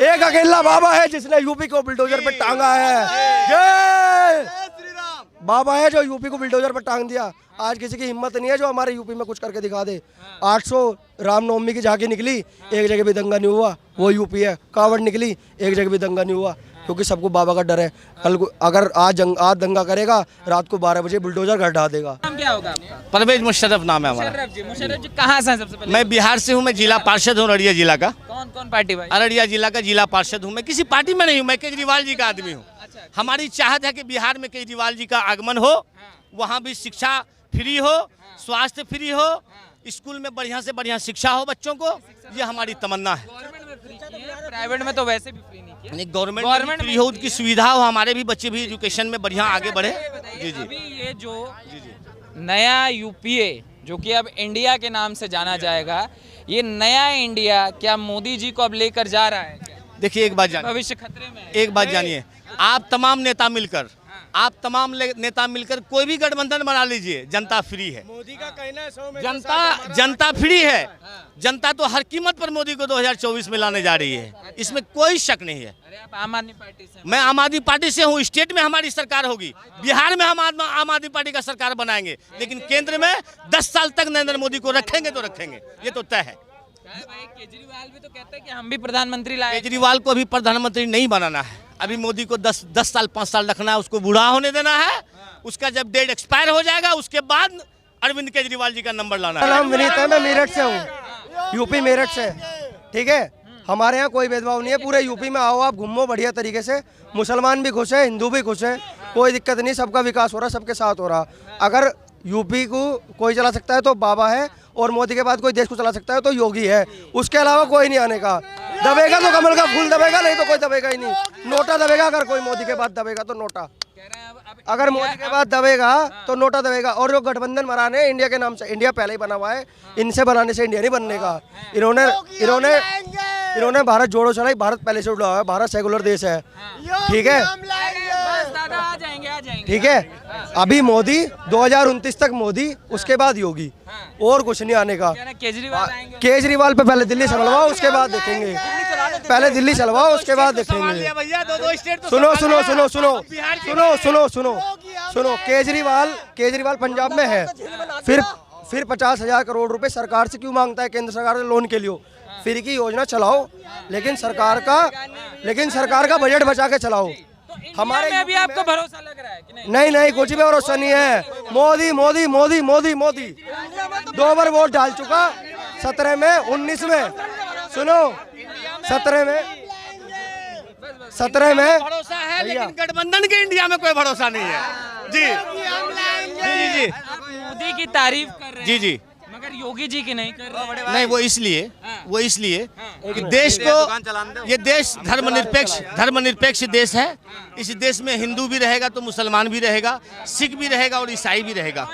एक अकेला बाबा है जिसने यूपी को बुलडोजर पे टांगा है। जय बाबा है जो यूपी को बुलडोजर पे टांग दिया। आज किसी की हिम्मत नहीं है जो हमारे यूपी में कुछ करके दिखा दे। 800 रामनवमी की झांकी निकली, एक जगह भी दंगा नहीं हुआ, वो यूपी है। कावड़ निकली, एक जगह भी दंगा नहीं हुआ, क्योंकि सबको बाबा का डर है। कल अगर आज दंगा करेगा, रात को 12 बजे बुलडोजर घर ढा देगा। नाम क्या होगा आपका? परवेज मुशर्रफ नाम है हमारा। मुशर्रफ जी कहाँ से हैं सबसे पहले? मैं बिहार से हूँ, मैं जिला पार्षद हूँ अररिया जिला का। कौन कौन पार्टी भाई? अररिया जिला का जिला पार्षद हूँ। मैं किसी पार्टी में नहीं हूँ, मैं केजरीवाल जी का आदमी हूँ। हमारी चाहत है कि बिहार में केजरीवाल जी का आगमन हो, वहाँ भी शिक्षा फ्री हो, स्वास्थ्य फ्री हो, स्कूल में बढ़िया से बढ़िया शिक्षा हो बच्चों को, ये हमारी तमन्ना है। गवर्नमेंट में फ्री किए, प्राइवेट में तो वैसे भी फ्री नहीं किया। गवर्नमेंट में फ्री हो, उनकी सुविधा हो, हमारे भी बच्चे भी एजुकेशन में बढ़िया आगे बढ़े। जी जी। अभी ये जो नया यूपीए जो कि अब इंडिया के नाम से जाना जाएगा, ये नया इंडिया क्या मोदी जी को अब लेकर जा रहा है क्या? देखिए एक बात जानिए, भविष्य खतरे में है। एक बात जानिए, आप तमाम नेता मिलकर कोई भी गठबंधन बना लीजिए, जनता फ्री है। मोदी का कहना है जनता फ्री है। जनता तो हर कीमत पर मोदी को 2024 में लाने जा रही है, इसमें कोई शक नहीं है। अरे आप आम आदमी पार्टी से? मैं आम आदमी पार्टी से हूँ। स्टेट में हमारी सरकार होगी, बिहार में हम आम आदमी पार्टी का सरकार बनाएंगे, लेकिन केंद्र में 10 साल तक नरेंद्र मोदी को रखेंगे तो रखेंगे, ये तो तय है। भाई केजरीवाल भी तो कहते हैं कि हम भी प्रधानमंत्री लाए। केजरीवाल को अभी प्रधानमंत्री नहीं बनाना है, अभी मोदी को 10 साल 5 साल रखना है, उसको बूढ़ा होने देना है। उसका जब डेट एक्सपायर हो जाएगा, उसके बाद अरविंद केजरीवाल जी का नंबर लाना है। नाम विनीत है, मैं मेरठ से हूँ, यूपी मेरठ से। ठीक है, हमारे यहाँ कोई भेदभाव नहीं है। पूरे यूपी में आओ, आप घूमो बढ़िया तरीके से। मुसलमान भी खुश है, हिंदू भी खुश है, कोई दिक्कत नहीं। सबका विकास हो रहा, सबके साथ हो रहा। अगर यूपी को कोई चला सकता है तो बाबा है, और मोदी के बाद कोई देश को चला सकता है तो योगी है। उसके अलावा कोई नहीं आने का। दबेगा तो कमल का फूल दबेगा, नहीं तो कोई दबेगा ही नहीं। नोटा दबेगा, अगर कोई मोदी के बाद दबेगा तो नोटा। अगर मोदी के बाद दबेगा तो नोटा दबेगा। और जो गठबंधन बनाने इंडिया के नाम से, इंडिया पहले ही बना हुआ है, इनसे बनाने से इंडिया नहीं बनने का। इन्होंने भारत जोड़ो चलाई, भारत पहले से उड़ा हुआ है, भारत सेकुलर देश है। ठीक है, आ जाएंगे। ठीक है। अभी मोदी 2029 तक मोदी, उसके बाद योगी, और कुछ नहीं आने का। केजरीवाल पे पहले दिल्ली चलवाओ, उसके बाद देखेंगे। पहले दिल्ली चलवाओ, उसके बाद देखेंगे। सुनो, केजरीवाल पंजाब में है, फिर 50,000 करोड़ रुपए सरकार से क्यों मांगता है? केंद्र सरकार से लोन के लिए फ्री की योजना चलाओ, लेकिन सरकार का बजट बचा के चलाओ। हमारे में भी आपको भरोसा लग रहा है कि नहीं? नहीं, कुछ भी भरोसा नहीं है। मोदी मोदी मोदी मोदी मोदी 2 बार वोट डाल चुका, 17 में, 19 में। सुनो, 17 में भरोसा है, लेकिन गठबंधन के इंडिया में कोई भरोसा नहीं है। जी जी जी, मोदी की तारीफ कर रहे हैं जी, मगर योगी जी की नहीं कर रहे हैं। नहीं, वो इसलिए कि देश को, ये देश धर्मनिरपेक्ष देश है। इस देश में हिंदू भी रहेगा तो मुसलमान भी रहेगा, सिख भी रहेगा और ईसाई भी रहेगा।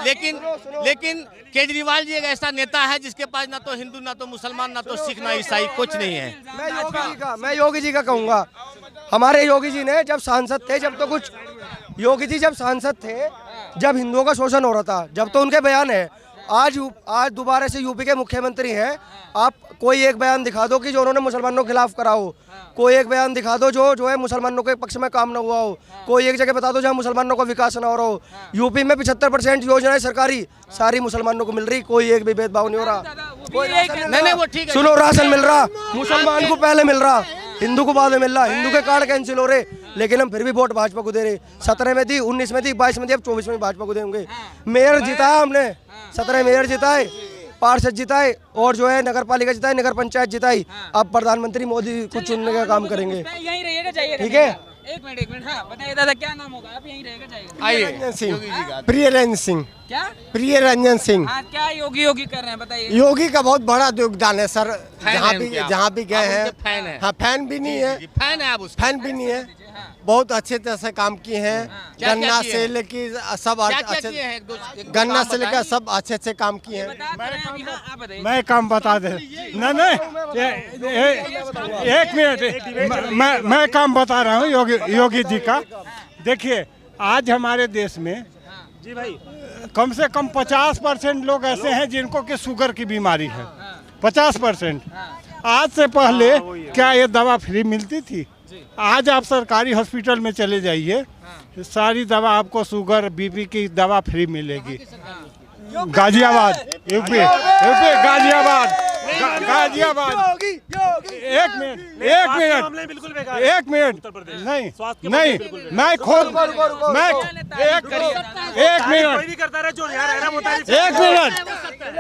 लेकिन केजरीवाल जी एक ऐसा नेता है जिसके पास ना तो हिंदू, ना तो मुसलमान, ना तो सिख, ना ईसाई, कुछ नहीं है। मैं योगी जी का कहूँगा। हमारे योगी जी ने जब सांसद थे, योगी जी जब सांसद थे, जब हिंदुओं का शोषण हो रहा था, जब तो उनके बयान है। आज दोबारा से यूपी के मुख्यमंत्री हैं। आप कोई एक बयान दिखा दो कि जो उन्होंने मुसलमानों के खिलाफ करा हो। कोई एक बयान दिखा दो जो है मुसलमानों के पक्ष में काम ना हुआ हो। कोई एक जगह बता दो जहाँ मुसलमानों का विकास ना हो रहा हो। यूपी में 75% योजनाएं सरकारी सारी मुसलमानों को मिल रही, कोई एक भी भेदभाव नहीं हो रहा। नहीं, वो ठीक है। सुनो, राशन मिल रहा, मुसलमान को पहले मिल रहा, हिंदू को बाद में मिल रहा। हिंदू के कार्ड कैंसिल हो रहे, लेकिन हम फिर भी वोट भाजपा को दे रहे। 17 में दी, 19 में दी, 22 में दी, अब 24 में भाजपा को देंगे। मेयर जिताया हमने, 17 मेयर जिताए, पार्षद जिताए, और जो है नगर पालिका जिताई, नगर पंचायत जिताई। अब प्रधानमंत्री मोदी को चुनने का काम करेंगे। यहीं रहेगा जाइए। ठीक है, एक मिनट। हाँ बताइए दादा, क्या नाम होगा? आप यहीं रहेगा जाइएगा। आइए। प्रियरंजन सिंह। क्या? प्रियरंजन सिंह। हाँ, क्या योगी कर रहे हैं बताइए। योगी का बहुत बड़ा योगदान है सर, जहाँ भी गए हैं। हाँ, फैन भी नहीं है, फैन भी नहीं है। बहुत अच्छे तरह से काम किए हैं। गन्ना से लेके सब अच्छे, गन्ना से लेकर सब अच्छे से काम किए हैं। मैं काम बता दे। नहीं, एक मिनट, मैं काम बता रहा हूँ योगी जी का। देखिए, आज हमारे देश में जी भाई कम से कम 50% लोग ऐसे हैं जिनको कि शुगर की बीमारी है। 50%। आज से पहले क्या ये दवा फ्री मिलती थी? आज आप सरकारी हॉस्पिटल में चले जाइए, सारी दवा आपको शुगर बीपी की दवा फ्री मिलेगी। गाजियाबाद यूपी गाजियाबाद गाजियाबाद। एक मिनट नहीं मैं खुद मैं एक मिनट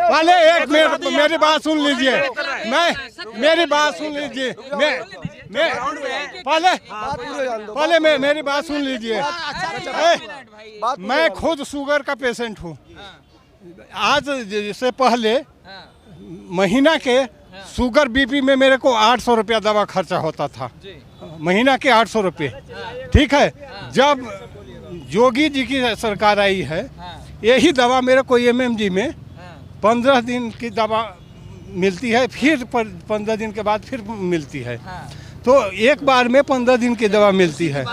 पहले एक मिनट मेरी बात सुन लीजिए। मेरी बात सुन लीजिए। पहले मेरी बात सुन लीजिए। मैं खुद शुगर का पेशेंट हूँ। आज से पहले महीना के शुगर बीपी में मेरे को 800 रुपया दवा खर्चा होता था, महीना के 800 रुपये। ठीक है, जब योगी जी की सरकार आई है, यही दवा मेरे को एमएमजी में 15 दिन की दवा मिलती है, फिर 15 दिन के बाद फिर मिलती है। तो एक बार में 15 दिन की दवा मिलती है।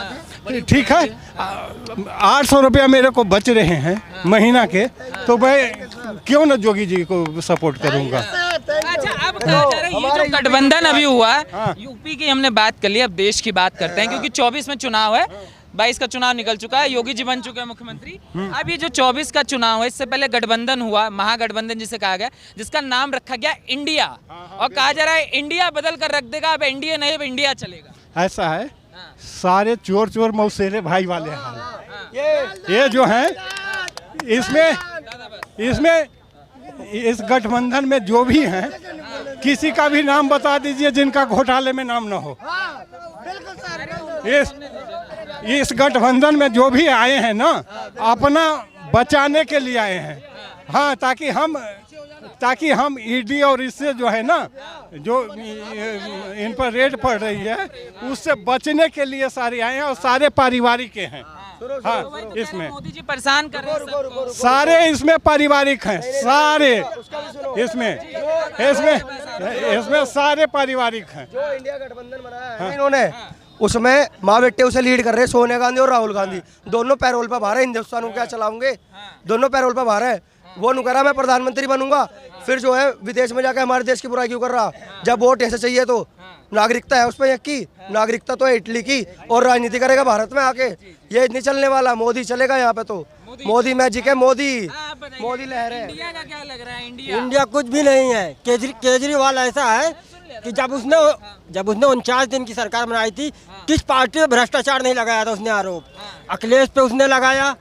ठीक है, 800 रुपया मेरे को बच रहे हैं महीना के, तो मैं क्यों न योगी जी को सपोर्ट करूंगा। अच्छा, अब कहा जा रहा है ये जो गठबंधन अभी हुआ, यूपी की हमने बात कर ली, अब देश की बात करते हैं, क्योंकि 24 में चुनाव है, 22 का चुनाव निकल चुका है, योगी जी बन चुके हैं मुख्यमंत्री। अब ये जो 24 का चुनाव है, इससे पहले गठबंधन हुआ, महागठबंधन जिसे कहा गया, जिसका नाम रखा गया इंडिया, और कहा जा रहा है इंडिया बदल कर रख देगा, अब एनडीए नहीं, अब इंडिया चलेगा। ऐसा है, सारे चोर मौसेरे भाई वाले हैं ये जो हैं। इसमें इस गठबंधन में जो भी हैं, किसी का भी नाम बता दीजिए जिनका घोटाले में नाम ना हो। इस गठबंधन में जो भी आए हैं ना, अपना बचाने के लिए आए हैं। हाँ, ताकि हम ईडी और इससे जो है ना, जो इन पर रेड पड़ रही है, उससे बचने के लिए सारे आए हैं, और सारे पारिवारिक के हैं। हाँ, इसमें मोदी जी परेशान कर रहे हैं, सारे इसमें पारिवारिक हैं, सारे इसमें सारे पारिवारिक हैं। जो इंडिया गठबंधन बनाया है इन्होंने, उसमें माँ बेटे उसे लीड कर रहे हैं, सोनिया गांधी और राहुल गांधी, दोनों पैरोल पर बाहर है। हिंदुस्तान को क्या चलाओगे? दोनों पैरोल पर बाहर है। वो नहीं करा मैं प्रधानमंत्री बनूंगा, फिर जो है विदेश में जाकर हमारे देश की बुराई क्यों कर रहा? जब वोट ऐसे चाहिए तो नागरिकता है उस पर की, नागरिकता तो है इटली की, और राजनीति करेगा भारत में आके। ये नहीं चलने वाला, मोदी चलेगा यहाँ पे। तो मोदी मैजिक है, मोदी लहर है। इंडिया का क्या लग रहा है? इंडिया कुछ भी नहीं है। केजरीवाल ऐसा है कि जब उसने 49 दिन की सरकार बनाई थी, किस पार्टी में भ्रष्टाचार नहीं लगाया था उसने आरोप? अखिलेश पे उसने लगाया,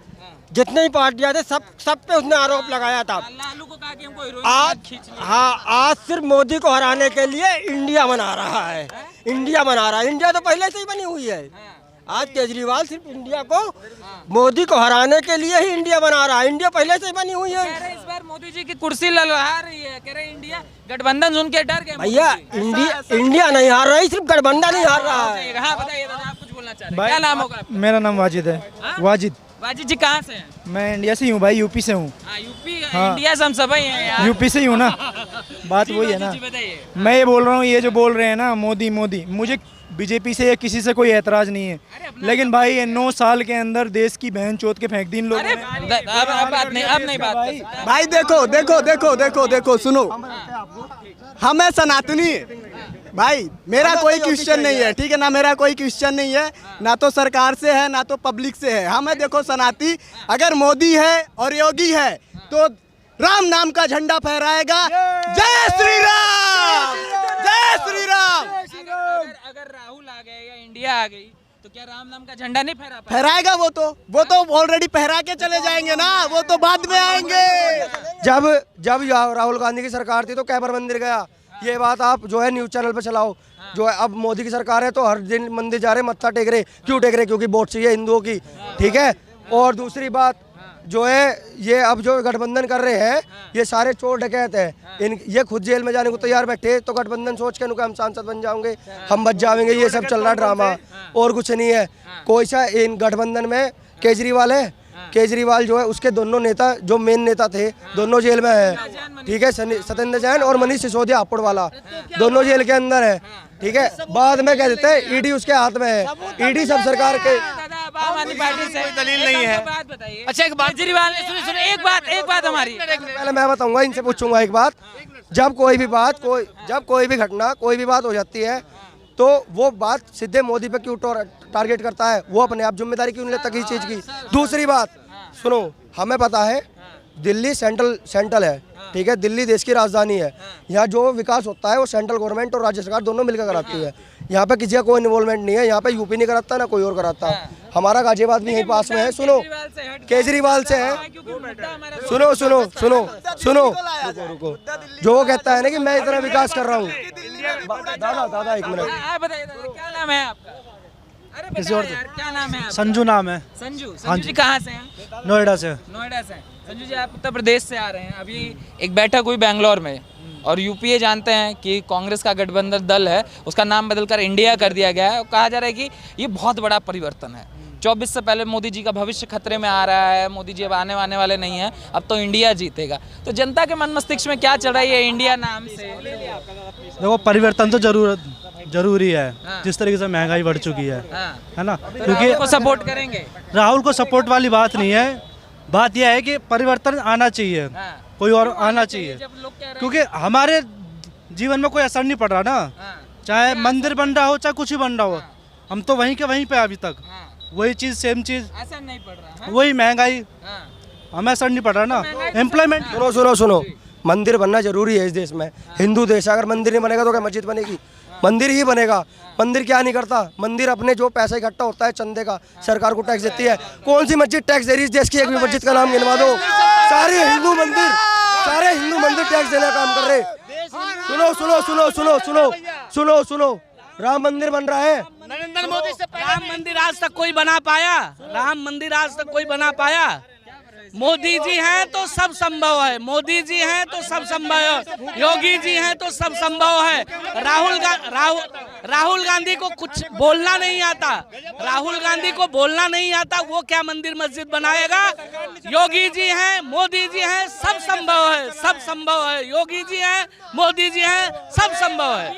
जितने ही पार्टियां थे सब पे उसने आरोप लगाया था। लालू को कहा कि हमको आज सिर्फ मोदी को हराने के लिए इंडिया बना रहा है। इंडिया तो पहले से ही बनी हुई है। आज केजरीवाल सिर्फ इंडिया को, मोदी को हराने के लिए ही इंडिया बना रहा है। इंडिया पहले से ही बनी हुई है। कह रहे इस बार मोदी जी की कुर्सी ललहा रही है, कह रहे इंडिया गठबंधन सुन के डर गए। भैया, इंडिया नहीं हार रही, सिर्फ गठबंधन ही हार रहा है। हाँ बताइए दादा, आप कुछ बोलना चाह रहे हैं? क्या नाम होगा? मेरा नाम वाजिद है। वाजिद जी कहाँ से हैं? मैं इंडिया से ही हूँ भाई, यूपी से हूँ। यूपी, इंडिया से हम सब ही हैं यार। यूपी से ही हूँ ना। बात वही है ना। मैं ये बोल रहा हूँ, ये जो बोल रहे हैं ना मोदी, मुझे बीजेपी से या किसी से कोई एतराज नहीं है, लेकिन भाई ये 9 साल के अंदर देश की बहन चोद के फेंक दी इन लोगों ने। अब नहीं बात भाई देखो सुनो, हमें सनातनी भाई, मेरा कोई क्वेश्चन नहीं है, ठीक है ना, मेरा कोई क्वेश्चन नहीं है, ना तो सरकार से है ना तो पब्लिक से है। हमें देखो सनाती, अगर मोदी है और योगी है तो राम नाम का झंडा फहराएगा। जय श्री राम, जय श्री राम। अगर राहुल आ गए या इंडिया आ गई तो क्या राम नाम का झंडा नहीं फहराएगा? वो तो ऑलरेडी फहरा के चले जाएंगे ना, वो तो बाद में आएंगे। जब राहुल गांधी की सरकार थी तो कैबर मंदिर गया, ये बात आप जो है न्यूज चैनल पे चलाओ। जो है अब मोदी की सरकार है तो हर दिन मंदिर जा रहे, मत्था टेक रहे। क्यों टेक रहे? क्योंकि वोट चाहिए हिंदुओं की, ठीक है। और दूसरी बात जो है, ये अब जो गठबंधन कर रहे हैं, ये सारे चोर डकैत हैं। ये खुद जेल में जाने को तैयार बैठे, तो गठबंधन सोच के हम सांसद बन जाओगे, हम बच जाएंगे। ये सब चल रहा ड्रामा, और कुछ नहीं है। कोई सा इन गठबंधन में केजरीवाल है, केजरीवाल जो है उसके दोनों नेता जो मेन नेता थे दोनों जेल में है, ठीक है। सत्येंद्र जैन और मनीष सिसोदिया हापुड़ वाला, दोनों जेल के अंदर है, ठीक है। बाद में कह देते हैं ईडी उसके हाथ में है। ईडी सब सरकार के कोई दलील नहीं है। अच्छा एक बात, केजरीवाल ने सुनिए एक बात हमारी, पहले मैं बताऊंगा, इनसे पूछूंगा एक बात। जब कोई भी घटना, कोई भी बात हो जाती है तो वो बात सीधे मोदी पे क्यों टारगेट करता है? वो अपने आप जिम्मेदारी क्यों नहीं लेता किसी चीज़ की? दूसरी बात सुनो, हमें पता है दिल्ली सेंट्रल है, ठीक है, दिल्ली देश की राजधानी है। यहाँ जो विकास होता है वो सेंट्रल गवर्नमेंट और राज्य सरकार दोनों मिलकर कराती है। यहाँ पे किसी का कोई इन्वॉल्वमेंट नहीं है। यहाँ पे यूपी नहीं कराता ना कोई और कराता। हमारा गाजियाबाद भी यहीं पास में है। सुनो, केजरीवाल से है। सुनो सुनो सुनो सुनो, रुको। जो वो कहता है ना कि मैं इतना विकास कर रहा हूँ। दादा एक मिनट, आप बताइए क्या नाम है आपका? अरे बताओ यार, क्या नाम है आपका? संजू नाम है। संजू जी कहाँ से हैं? नोएडा से। नोएडा से। संजू जी आप उत्तर प्रदेश से आ रहे हैं। अभी एक बैठक हुई बेंगलोर में, और यूपीए जानते हैं कि कांग्रेस का गठबंधन दल है, उसका नाम बदलकर इंडिया कर दिया गया है। और कहा जा रहा है कि ये बहुत बड़ा परिवर्तन है। 24 से पहले मोदी जी का भविष्य खतरे में आ रहा है, मोदी जी अब आने वाले नहीं हैं, अब तो इंडिया जीतेगा। तो जनता के मन मस्तिष्क में क्या चल रहा है ये इंडिया नाम से? देखो, परिवर्तन तो जरूरी है। जिस तरीके से महंगाई बढ़ चुकी है ना, क्योंकि को सपोर्ट करेंगे। राहुल को सपोर्ट वाली बात नहीं है। बात यह है कि परिवर्तन आना चाहिए, कोई और आना चाहिए, क्योंकि हमारे जीवन में कोई असर नहीं पड़ रहा ना। चाहे मंदिर बन रहा हो, चाहे कुछ ही बन रहा हो, हम तो वहीं के वहीं पे अभी तक वही चीज, सेम चीज, असर नहीं पड़ रहा। वही महंगाई, हमें असर नहीं पड़ रहा ना। एम्प्लॉयमेंट, सुनो, मंदिर बनना जरूरी है इस देश में। हिंदू देश है, अगर मंदिर नहीं बनेगा तो क्या मस्जिद बनेगी? मंदिर ही बनेगा। मंदिर क्या नहीं करता? मंदिर अपने जो पैसा इकट्ठा होता है चंदे का, सरकार को टैक्स देती है। कौन सी मस्जिद टैक्स दे रही है इस देश की? एक भी मस्जिद का नाम गिनवा दो। सारे हिंदू मंदिर टैक्स देने का काम कर रहे। सुनो, राम मंदिर बन रहा है। नरेंद्र मोदी से राम मंदिर आज तक कोई बना पाया? राम मंदिर आज तक कोई बना पाया? मोदी जी हैं तो सब संभव है। मोदी जी हैं तो सब संभव है। योगी जी हैं तो सब संभव है। राहुल गांधी को कुछ बोलना नहीं आता। राहुल गांधी को बोलना नहीं आता, वो क्या मंदिर मस्जिद बनाएगा? योगी जी हैं, मोदी जी हैं, सब संभव है, सब संभव है। योगी जी हैं, मोदी जी हैं, सब संभव है।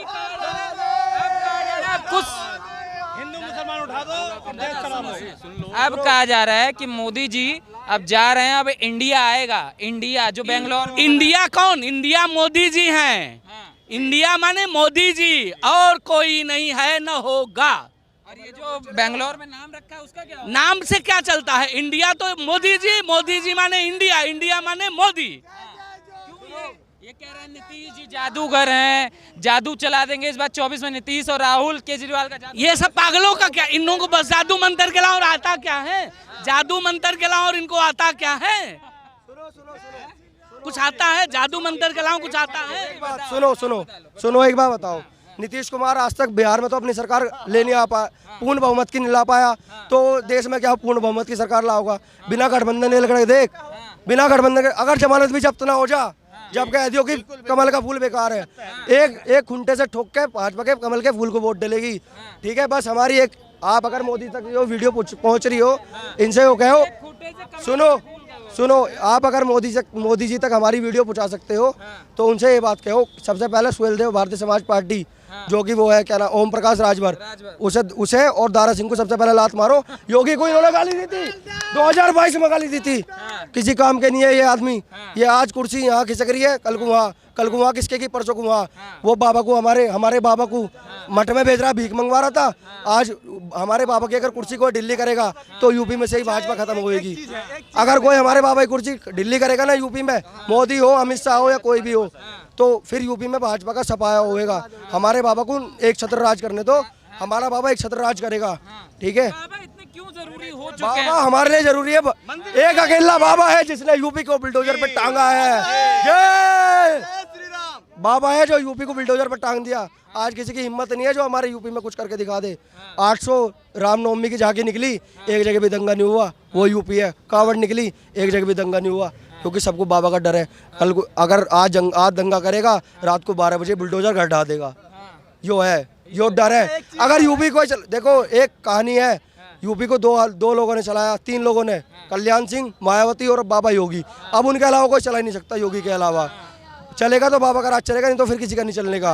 कुछ हिंदू मुसलमान उठा दो। अब कहा जा रहा है कि मोदी जी अब जा रहे हैं, अब इंडिया आएगा। इंडिया जो बेंगलोर, इंडिया कौन? इंडिया मोदी जी हैं। इंडिया माने मोदी जी, और कोई नहीं है, न होगा। और ये जो बेंगलोर में नाम रखा है उसका क्या? नाम से क्या चलता है? इंडिया तो मोदी जी माने इंडिया, इंडिया माने मोदी। ये कह रहे हैं नीतीश जी जादूगर हैं, जादू चला देंगे इस बार 24 में। नीतीश और राहुल केजरीवाल का जादू। ये सब पागलों का क्या? इन लोगों को बस जादू मंत्र के अलावा और आता क्या है? जादू मंत्र के अलावा और इनको आता क्या है? कुछ आता है? जादू मंत्र के अलावा कुछ आता है? सुनो एक बात बताओ। नीतीश कुमार आज तक बिहार में तो अपनी सरकार ले नहीं आ पाया, पूर्ण बहुमत की नहीं ला पाया, तो देश में क्या पूर्ण बहुमत की सरकार लाओगा? बिना गठबंधन ने लड़के देख, बिना गठबंधन के अगर जमानत भी जब्त ना हो जा, जब कह दियो कि कमल का फूल बेकार है, एक खुंटे से ठोक के भाजपा के कमल के फूल को वोट डलेगी। ठीक है, बस हमारी एक, आप अगर मोदी तक जो वीडियो पहुंच रही हो, इनसे वो कहो, सुनो, आप अगर मोदी जी तक हमारी वीडियो पहुंचा सकते हो तो उनसे ये बात कहो। सबसे पहले सुहेलदेव भारतीय समाज पार्टी, जो कि वो है क्या नाम, ओम प्रकाश राजभर, उसे और दारा सिंह को सबसे पहले लात मारो। योगी को इन्होंने गाली दी थी, 2022 में गाली दी थी। किसी काम के नहीं है ये आदमी। ये आज कुर्सी यहाँ खिसक रही है, कल को वहाँ किसके की, परसों को वहाँ। वो बाबा को, हमारे बाबा को मठ में भेज रहा, भीख मंगवा रहा था। आज हमारे बाबा की अगर कुर्सी को दिल्ली करेगा तो यूपी में से ही भाजपा खत्म होगी। अगर कोई हमारे बाबा की कुर्सी दिल्ली करेगा ना यूपी में, मोदी हो, अमित शाह हो या कोई भी हो, तो फिर यूपी में भाजपा का सफाया होएगा। हमारे बाबा को एक छत्र राज करने दो, हमारा बाबा एक छत्र राज करेगा। ठीक है, बाबा इतने क्यों जरूरी हो चुके हैं? बाबा हमारे लिए जरूरी है। एक अकेला बाबा है जिसने यूपी को बुलडोजर पे टांगा है। जय बाबा है जो यूपी को बुलडोजर पे टांग दिया। आज किसी की हिम्मत नहीं है जो हमारे यूपी में कुछ करके दिखा दे। 800 रामनवमी की झांकी निकली, एक जगह भी दंगा नहीं हुआ, वो यूपी है। कावड़ निकली, एक जगह भी दंगा नहीं हुआ, क्योंकि सबको बाबा का डर है। कल को अगर आज दंगा करेगा, रात को 12 बजे बुलडोजर घर ढा देगा। यो डर है। अगर यूपी को देखो, एक कहानी है, यूपी को दो लोगों ने चलाया, 3 लोगों ने, कल्याण सिंह, मायावती और बाबा योगी। अब उनके अलावा कोई चला ही नहीं सकता। योगी के अलावा चलेगा तो बाबा का राज चलेगा, नहीं तो फिर किसी का नहीं चलने का।